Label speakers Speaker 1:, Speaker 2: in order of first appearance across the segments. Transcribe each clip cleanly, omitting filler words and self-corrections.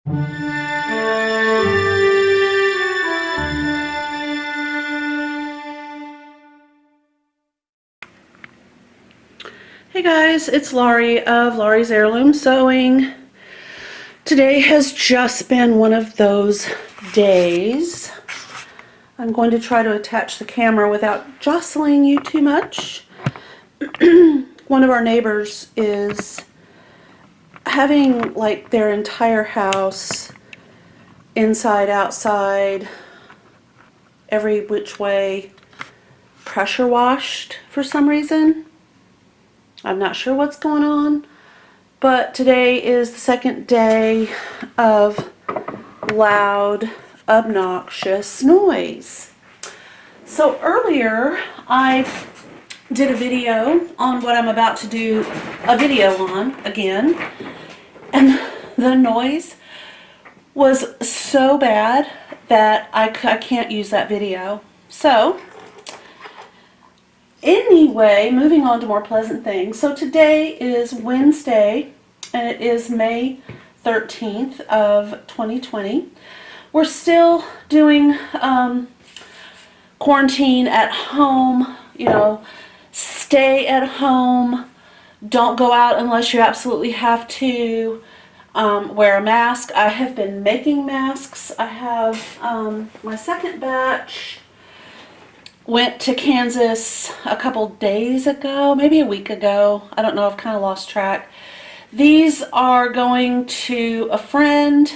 Speaker 1: Hey guys, it's Laurie of Laurie's Heirloom Sewing. Today has just been one of those days. I'm going to try to attach the camera without jostling you too much. One of our neighbors is having like their entire house, inside, outside, every which way, pressure washed for some reason. I'm not sure what's going on, but today is the second day of loud, obnoxious noise. So earlier I did a video on what I'm about to do a video on again, and the noise was so bad that I can't use that video. So anyway, moving on to more pleasant things. So today is Wednesday, and it is May 13th of 2020. We're still doing quarantine at home, you know, stay at home, don't go out unless you absolutely have to, wear a mask. I have been making masks. I have my second batch. Went to Kansas a couple days ago, maybe a week ago. I don't know, I've kind of lost track. These are going to a friend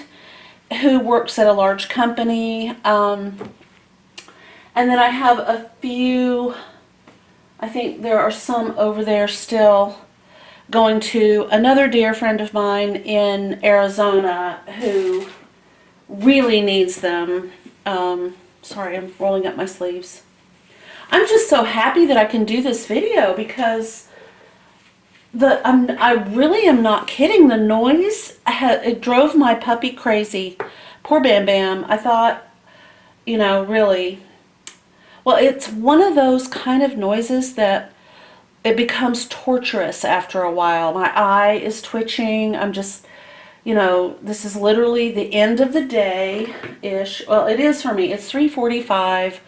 Speaker 1: who works at a large company. And then I have a few, I think there are some over there still, going to another dear friend of mine in Arizona who really needs them. Sorry, I'm rolling up my sleeves. I'm just so happy that I can do this video because I really am not kidding. The noise, it drove my puppy crazy. Poor Bam Bam. I thought, you know, really. Well, it's one of those kind of noises that it becomes torturous after a while. My eye is twitching. I'm just, you know, this is literally the end of the day-ish. Well, it is for me. It's 3:45.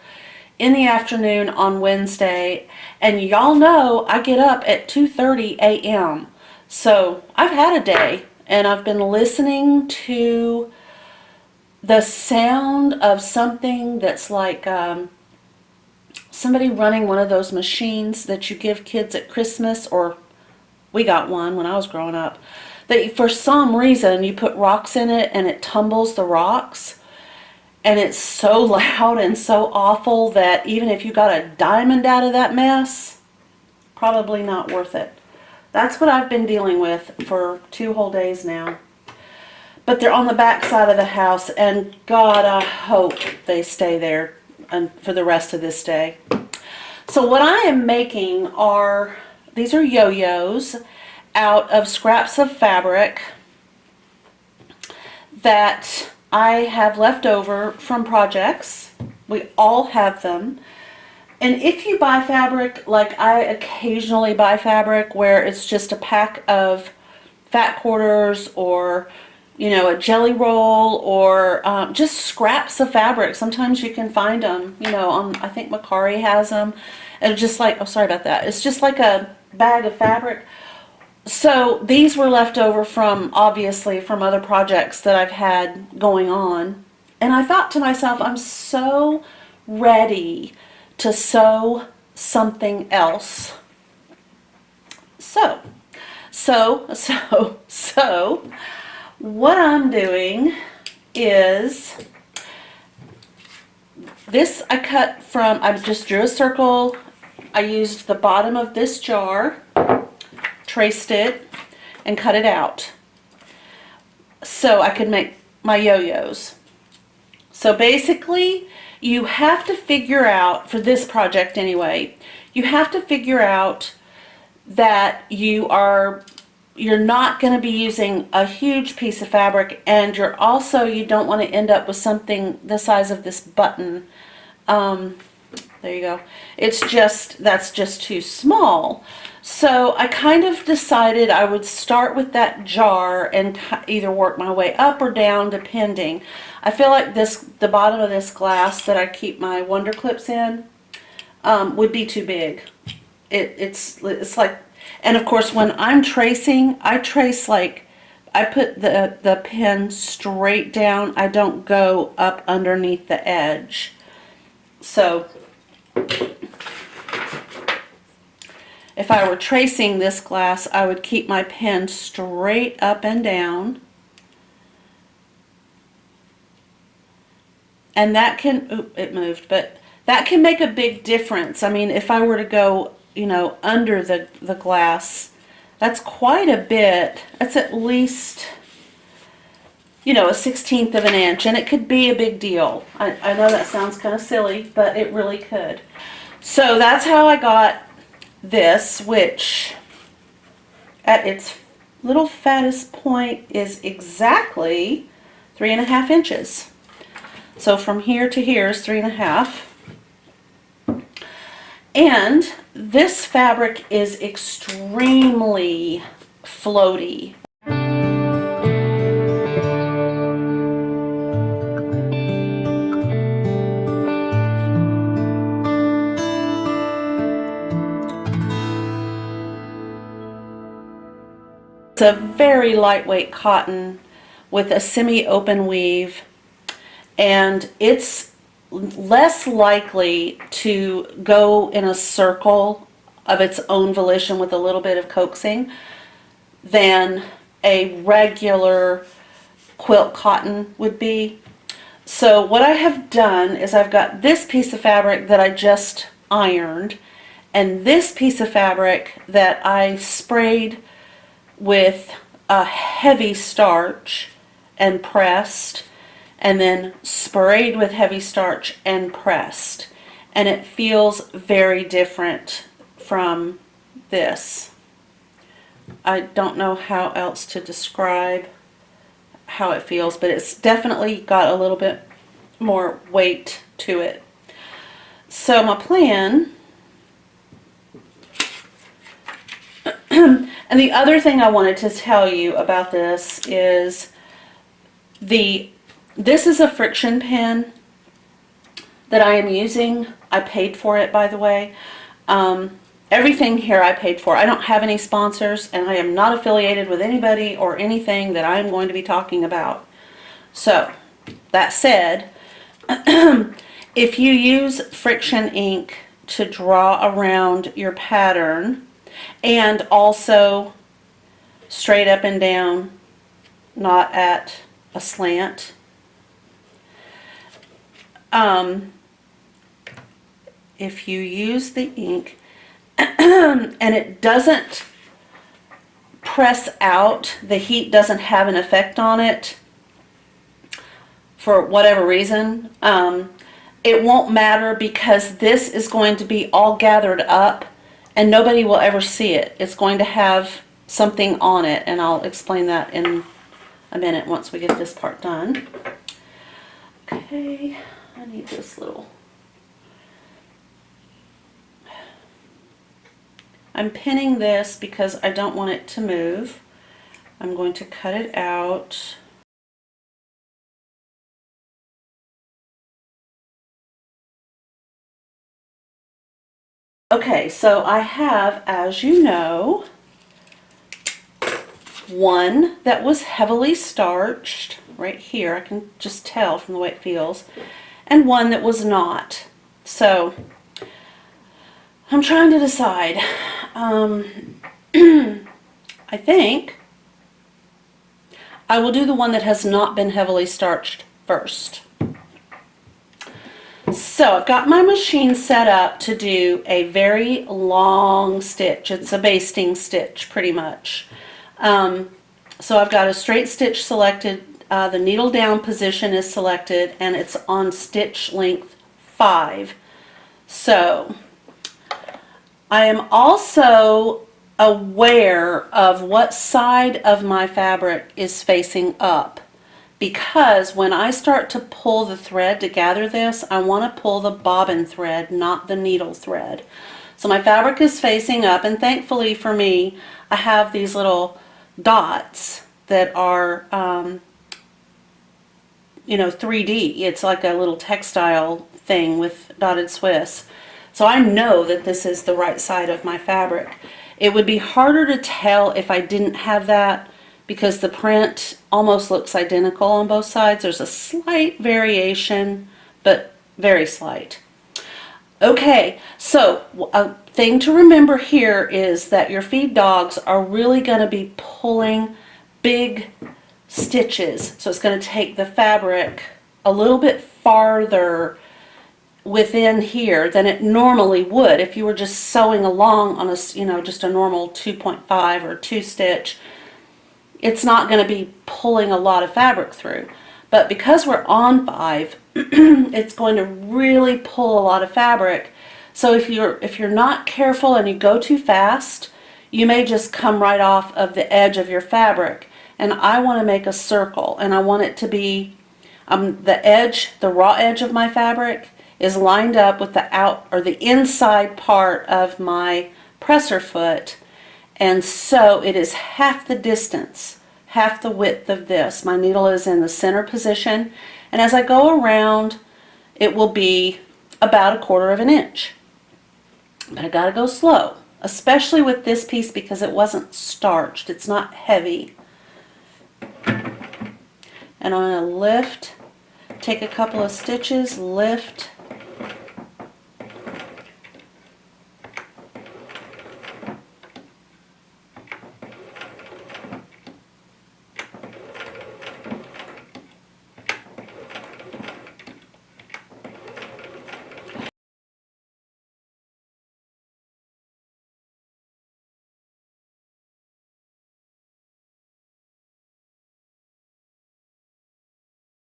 Speaker 1: in the afternoon on Wednesday, and y'all know I get up at 2:30 a.m. So I've had a day, and I've been listening to the sound of something that's like somebody running one of those machines that you give kids at Christmas, or we got one when I was growing up, that for some reason you put rocks in it and it tumbles the rocks. And it's so loud and so awful that even if you got a diamond out of that mess, probably not worth it. That's what I've been dealing with for 2 whole days now. But they're on the back side of the house, and God, I hope they stay there for the rest of this day. So what I am making are, these are yo-yos out of scraps of fabric that I have left over from projects. We all have them. And if you buy fabric, like I occasionally buy fabric where it's just a pack of fat quarters, or, you know, a jelly roll, or just scraps of fabric. Sometimes you can find them, you know, on, I think Macari has them. And just like, oh, sorry about that. It's just like a bag of fabric. So these were left over from, obviously, from other projects that I've had going on. And I thought to myself, I'm so ready to sew something else. So what I'm doing is, this I cut from, I just drew a circle. I used the bottom of this jar, traced it, and cut it out so I could make my yo-yos. So basically, you have to figure out, for this project anyway, you have to figure out that you're not going to be using a huge piece of fabric, and you don't want to end up with something the size of this button. There you go. It's just, that's just too small. So I kind of decided I would start with that jar and either work my way up or down depending. I feel like the bottom of this glass that I keep my Wonder Clips in would be too big. It's like, and of course when I'm tracing, I trace like, I put the pen straight down. I don't go up underneath the edge. So if I were tracing this glass, I would keep my pen straight up and down. And that can, oop, it moved, but that can make a big difference. I mean, if I were to go, you know, under the glass, that's quite a bit. That's at least, you know, a 1/16 of an inch, and it could be a big deal. I know that sounds kind of silly, but it really could. So that's how I got this, which at its little fattest point is exactly 3.5 inches. So from here to here is 3.5. And this fabric is extremely floaty. It's a very lightweight cotton with a semi-open weave, and it's less likely to go in a circle of its own volition with a little bit of coaxing than a regular quilt cotton would be. So what I have done is I've got this piece of fabric that I just ironed, and this piece of fabric that I sprayed with a heavy starch and pressed, and then sprayed with heavy starch and pressed. And it feels very different from this. I don't know how else to describe how it feels, but it's definitely got a little bit more weight to it. So my plan, and the other thing I wanted to tell you about this is this is a friction pen that I am using. I paid for it, by the way. Everything here I paid for. I don't have any sponsors, and I am not affiliated with anybody or anything that I'm going to be talking about. So, that said, if you use friction ink to draw around your pattern, and also straight up and down, not at a slant, if you use the ink and it doesn't press out, the heat doesn't have an effect on it for whatever reason, it won't matter, because this is going to be all gathered up and nobody will ever see it. It's going to have something on it, and I'll explain that in a minute once we get this part done. Okay, I need this little, I'm pinning this because I don't want it to move. I'm going to cut it out. Okay, so I have, as you know, one that was heavily starched right here. I can just tell from the way it feels, and one that was not. So I'm trying to decide. I think I will do the one that has not been heavily starched first. So I've got my machine set up to do a very long stitch. It's a basting stitch pretty much. So I've got a straight stitch selected, the needle down position is selected, and it's on stitch length 5. So I am also aware of what side of my fabric is facing up. because when I start to pull the thread to gather this, I want to pull the bobbin thread, not the needle thread. So my fabric is facing up, and thankfully for me, I have these little dots that are, 3D. It's like a little textile thing with dotted Swiss. So I know that this is the right side of my fabric. It would be harder to tell if I didn't have that because the print almost looks identical on both sides. There's a slight variation, but very slight. Okay, so a thing to remember here is that your feed dogs are really going to be pulling big stitches. So it's going to take the fabric a little bit farther within here than it normally would if you were just sewing along on a, just a normal 2.5 or 2 stitch. It's not going to be pulling a lot of fabric through. But because we're on 5, it's going to really pull a lot of fabric. So if you're not careful and you go too fast, you may just come right off of the edge of your fabric. And I want to make a circle, and I want it to be the raw edge of my fabric is lined up with the inside part of my presser foot, and so it is half the distance, half the width of this. My needle is in the center position, and as I go around, it will be about 1/4 of an inch. But I gotta go slow, especially with this piece because it wasn't starched. It's not heavy. And I'm going to lift, take a couple of stitches, lift,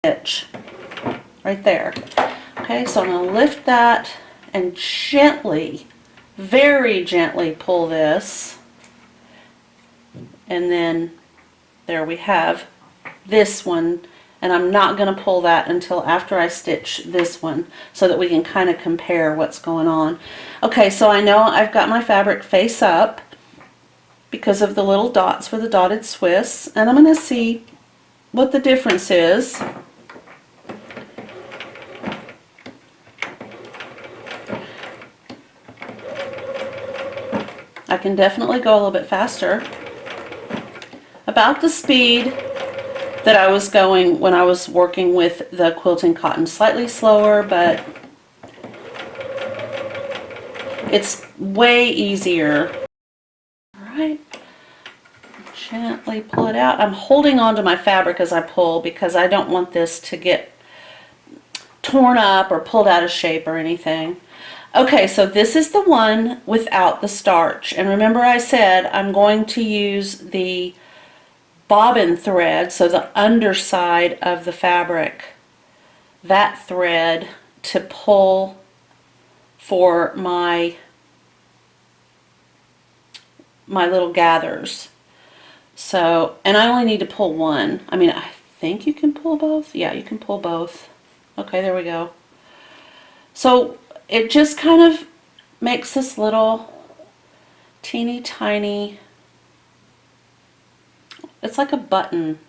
Speaker 1: stitch right there. Okay, so I'm going to lift that and gently, very gently pull this, and then there we have this one, and I'm not going to pull that until after I stitch this one so that we can kind of compare what's going on. Okay, so I know I've got my fabric face up because of the little dots for the dotted Swiss, and I'm going to see what the difference is. I can definitely go a little bit faster. About the speed that I was going when I was working with the quilting cotton. Slightly slower, but it's way easier. Alright, gently pull it out. I'm holding onto my fabric as I pull because I don't want this to get torn up or pulled out of shape or anything. Okay, so this is the one without the starch. And remember I said I'm going to use the bobbin thread, so the underside of the fabric, that thread, to pull for my little gathers. So, and I only need to pull one. I mean, I think you can pull both. Yeah, you can pull both. Okay, there we go. So it just kind of makes this little teeny tiny, it's like a button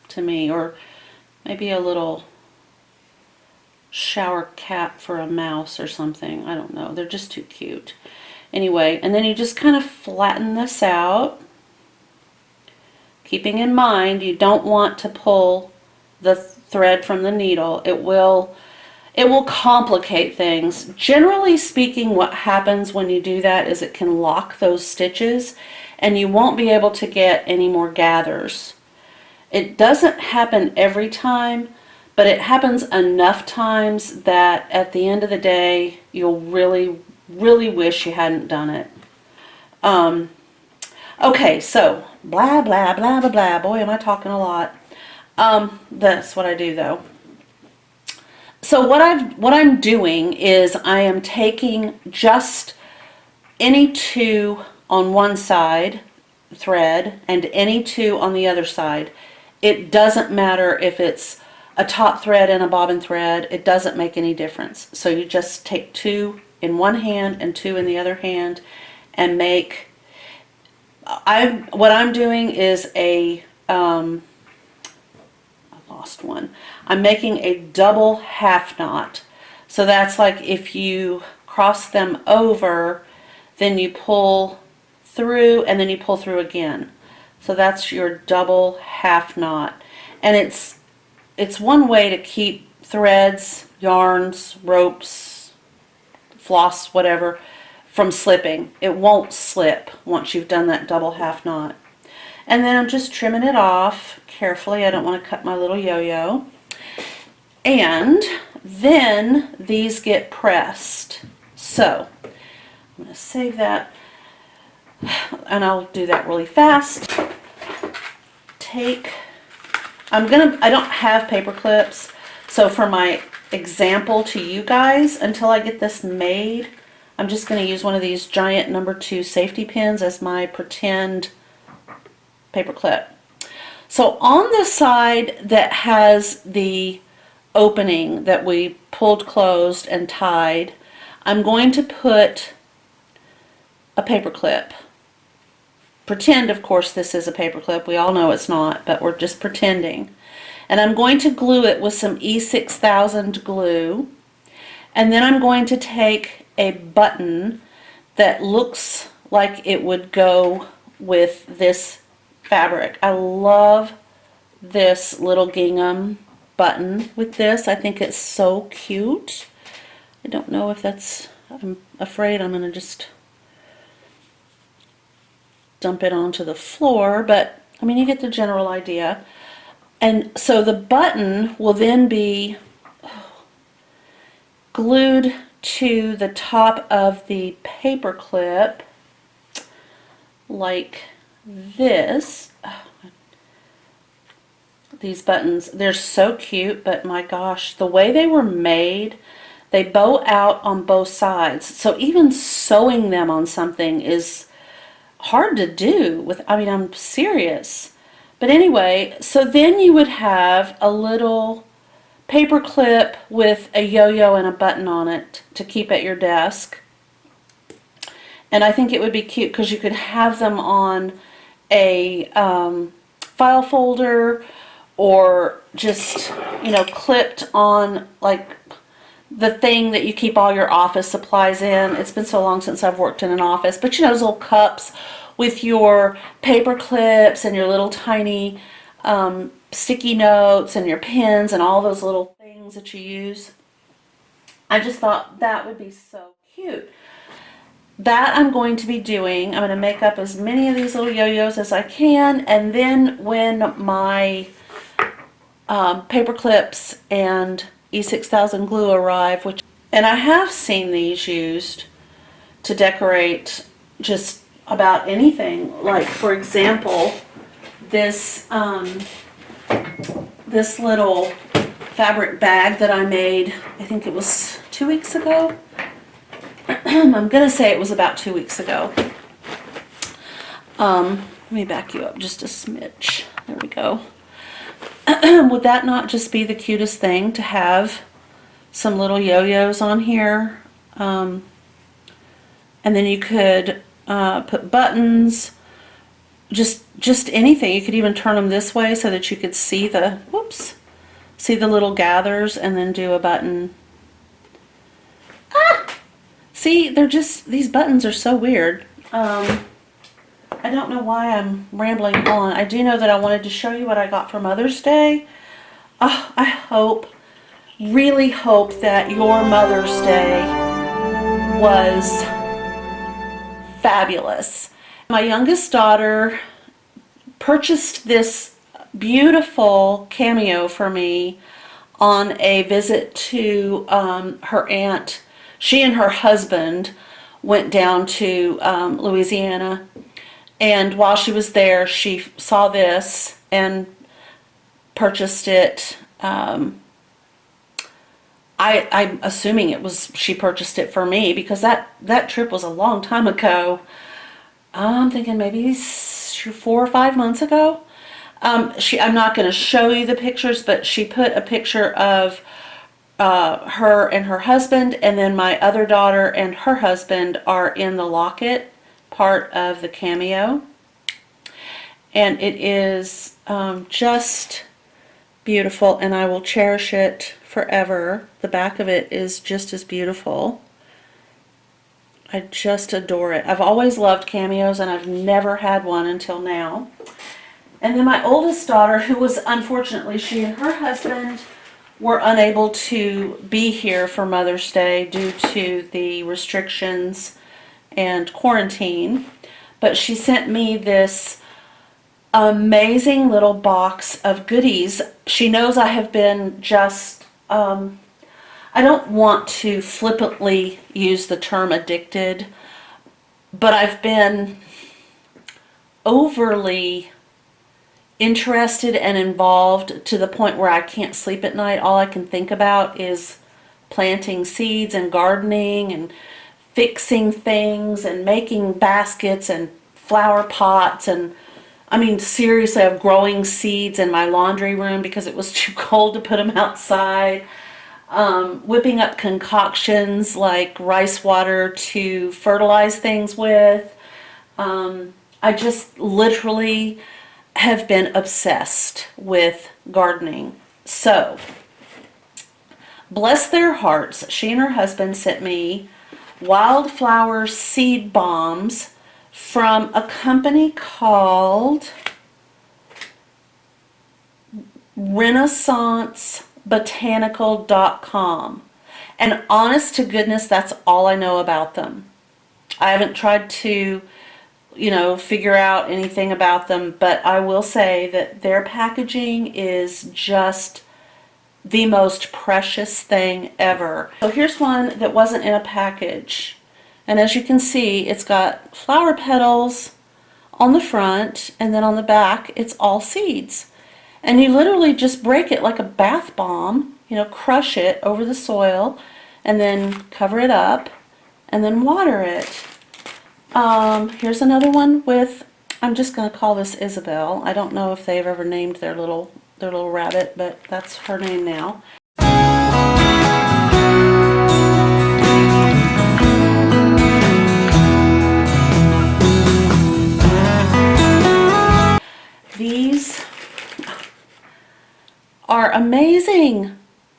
Speaker 1: to me, or maybe a little shower cap for a mouse or something. I don't know. They're just too cute. Anyway, and then you just kind of flatten this out, keeping in mind you don't want to pull the thread from the needle. It will complicate things. Generally speaking, what happens when you do that is it can lock those stitches and you won't be able to get any more gathers. It doesn't happen every time, but it happens enough times that at the end of the day, you'll really, really wish you hadn't done it. Okay, so blah, blah, blah, blah, blah. Boy, am I talking a lot. That's what I do though. So what I'm doing is I am taking just any two on one side thread and any two on the other side, It doesn't matter if it's a top thread and a bobbin thread. It doesn't make any difference. So you just take 2 in one hand and 2 in the other hand and make, what I'm doing is I lost one. I'm making a double half knot. So that's like if you cross them over, then you pull through and then you pull through again. So that's your double half knot. And it's one way to keep threads, yarns, ropes, floss, whatever, from slipping. It won't slip once you've done that double half knot. And then I'm just trimming it off carefully. I don't want to cut my little yo-yo. And then these get pressed. So I'm going to save that, and I'll do that really fast. I don't have paper clips, so for my example to you guys, until I get this made, I'm just going to use one of these giant number 2 safety pins as my pretend paper clip. So on the side that has the opening that we pulled closed and tied, I'm going to put a paper clip. Pretend, of course, this is a paper clip. We all know it's not, but we're just pretending. And I'm going to glue it with some E6000 glue. And then I'm going to take a button that looks like it would go with this fabric. I love this little gingham button with this. I think it's so cute. I don't know if that's, I'm afraid I'm going to just dump it onto the floor, but I mean, you get the general idea. And so the button will then be glued to the top of the paper clip like this. These buttons, they're so cute, but my gosh, the way they were made, they bow out on both sides. So even sewing them on something is hard to do with, I mean, I'm serious. But anyway, so then you would have a little paper clip with a yo-yo and a button on it to keep at your desk. And I think it would be cute because you could have them on a file folder, or just, you know, clipped on like the thing that you keep all your office supplies in. It's been so long since I've worked in an office, but you know, those little cups with your paper clips and your little tiny sticky notes and your pens and all those little things that you use. I just thought that would be so cute. That I'm going to be doing. I'm going to make up as many of these little yo-yos as I can, and then when my paper clips and E6000 glue arrive, and I have seen these used to decorate just about anything. Like, for example, this this little fabric bag that I made, I think it was 2 weeks ago. I'm gonna say it was about 2 weeks ago. Let me back you up just a smidge. There we go. Would that not just be the cutest thing to have some little yo-yos on here? And then you could put buttons, just anything. You could even turn them this way so that you could see the, see the little gathers, and then do a button. Ah! See, they're just, these buttons are so weird. I don't know why I'm rambling on. I do know that I wanted to show you what I got for Mother's Day. Oh, I hope, really hope that your Mother's Day was fabulous. My youngest daughter purchased this beautiful cameo for me on a visit to her aunt. She and her husband went down to Louisiana, and while she was there, she saw this and purchased it. I'm assuming it was, she purchased it for me, because that trip was a long time ago. I'm thinking maybe 4 or 5 months ago. I'm not going to show you the pictures, but she put a picture of her and her husband, and then my other daughter and her husband are in the locket part of the cameo. And it is just beautiful, and I will cherish it forever. The back of it is just as beautiful. I just adore it. I've always loved cameos, and I've never had one until now. And then my oldest daughter, who was, unfortunately, she and her husband were unable to be here for Mother's Day due to the restrictions and quarantine. But she sent me this amazing little box of goodies. She knows I have been just, I don't want to flippantly use the term addicted, but I've been overly interested and involved to the point where I can't sleep at night. All I can think about is planting seeds and gardening and fixing things and making baskets and flower pots. And I mean, seriously, I'm growing seeds in my laundry room because it was too cold to put them outside. Whipping up concoctions like rice water to fertilize things with. I just literally have been obsessed with gardening. So, bless their hearts, she and her husband sent me wildflower seed bombs from a company called RenaissanceBotanical.com. And honest to goodness, that's all I know about them. I haven't tried to, figure out anything about them, but I will say that their packaging is just the most precious thing ever. So here's one that wasn't in a package. And as you can see, it's got flower petals on the front, and then on the back, it's all seeds. And you literally just break it like a bath bomb, crush it over the soil, and then cover it up, and then water it. Here's another one with, I'm just going to call this Isabel. I don't know if they've ever named their little rabbit, but that's her name now. These are amazing.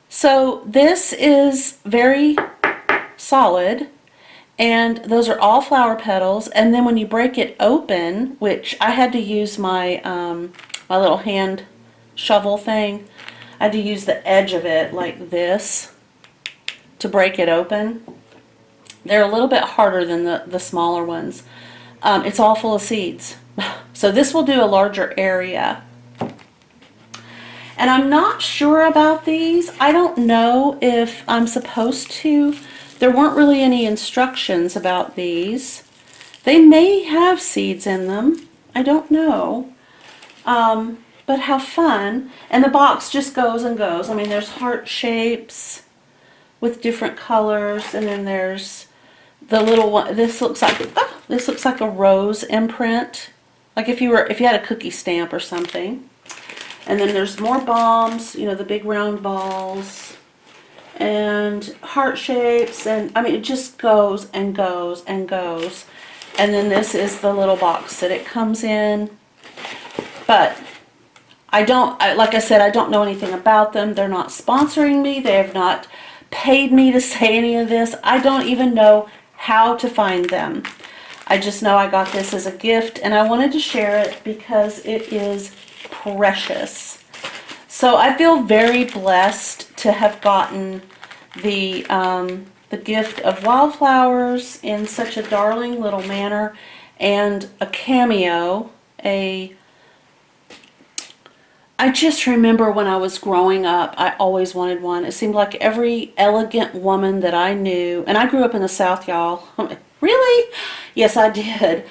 Speaker 1: So this is very solid, and those are all flower petals. And then when you break it open, which I had to use my my little hand shovel thing, I had to use the edge of it like this to break it open. They're a little bit harder than the smaller ones. It's all full of seeds. So this will do a larger area. And I'm not sure about these. I don't know if I'm supposed to. There weren't really any instructions about these. They may have seeds in them. I don't know. But how fun. And the box just goes and goes. I mean, there's heart shapes with different colors, and then there's the little one. This looks like a rose imprint. Like if you had a cookie stamp or something. And then there's more bombs, the big round balls, and heart shapes, and I mean, it just goes and goes and goes. And then this is the little box that it comes in. But like I said, I don't know anything about them. They're not sponsoring me. They have not paid me to say any of this. I don't even know how to find them. I just know I got this as a gift, and I wanted to share it because it is precious. So I feel very blessed to have gotten the gift of wildflowers in such a darling little manner, and a cameo. I just remember when I was growing up, I always wanted one. It seemed like every elegant woman that I knew, and I grew up in the South, y'all. Really? Yes, I did.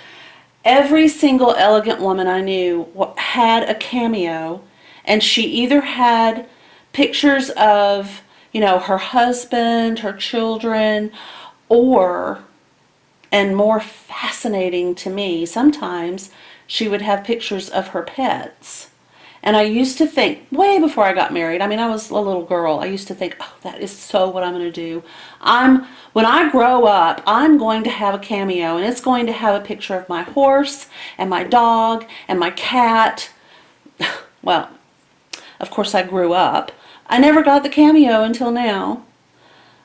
Speaker 1: Every single elegant woman I knew had a cameo, and she either had pictures of, her husband, her children, or, and more fascinating to me, sometimes she would have pictures of her pets. And I used to think, way before I got married, I mean, I was a little girl, I used to think, oh, that is so what I'm going to do. When I grow up, I'm going to have a cameo, and it's going to have a picture of my horse and my dog and my cat. Well, of course I grew up. I never got the cameo until now.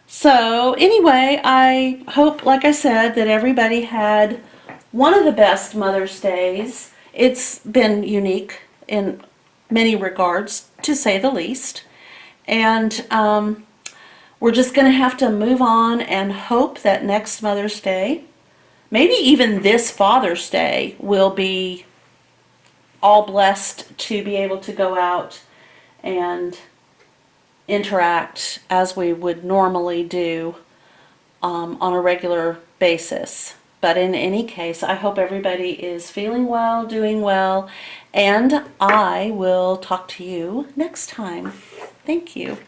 Speaker 1: So anyway, I hope, like I said, that everybody had one of the best Mother's Days. It's been unique in many regards, to say the least. And we're just going to have to move on and hope that next Mother's Day, maybe even this Father's Day, will be all blessed to be able to go out and interact as we would normally do on a regular basis. But in any case, I hope everybody is feeling well, doing well, and I will talk to you next time. Thank you.